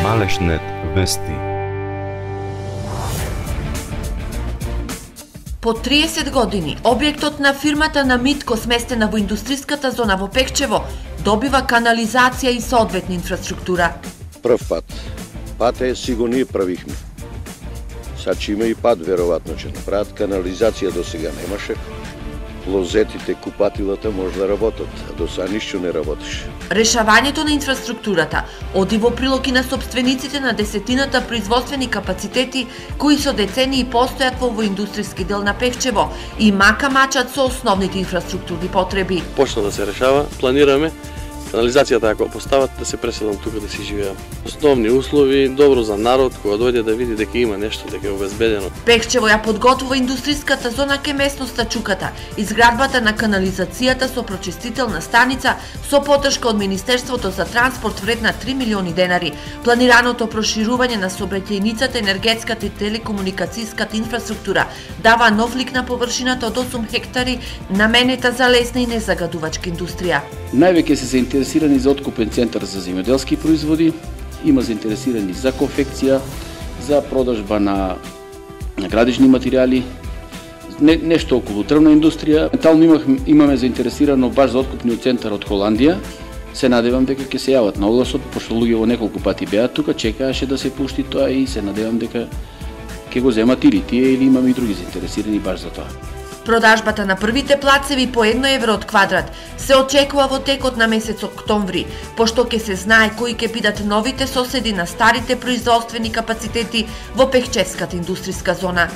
Малешнет вести. По 30 години, објектот на фирмата на Митко, сместена во индустријската зона во Пекчево, добива канализација и соодветна инфраструктура. Прв пат. Пат е сигурно и правихме. Сад ќе има и пат, веројатно ќе направат. Канализација до сега немаше. Лозетите, купатилата може да работат, а до сега ништо не работеше. Решавањето на инфраструктурата оди во прилог и на сопствениците на десетината производствени капацитети кои со децении постојат во индустријски дел на Пекчево и мака мачат со основните инфраструктурни потреби. Почна да се решава, планираме канализацијата ако постават да се преселам тука да си живеам. Основни услови, добро за народ кога дојде да види дека има нешто, дека е обезбедено. Пекчево ја подготвува индустријската зона ке местноста Чуката, изградбата на канализацијата со прочистителна станица со поддршка од Министерството за транспорт вредна 3 милиони денари, планираното проширување на сообраќајницата, енергетската и телекомуникацијската инфраструктура дава нов лик на површината од 8 хектари наменета за лесна и незагадувачка индустрија. Највеќе се заинтересирани за откупен центар за земјоделски производи, има заинтересирани за конфекција, за продажба на градежни материјали, нешто околу дрвна индустрија. Ментално имаме заинтересирано баш за откупниот центар од Холандија. Се надевам дека ќе се јават на огласот, пошто луѓе неколку пати беа тука, чекааше да се пушти тоа и се надевам дека ќе го земат или тие или имаме и други заинтересирани баш за тоа. Продажбата на првите плацеви по 1 евро од квадрат се очекува во текот на месец октомври, пошто ќе се знае кои ќе бидат новите соседи на старите производствени капацитети во Пекчевската индустријска зона.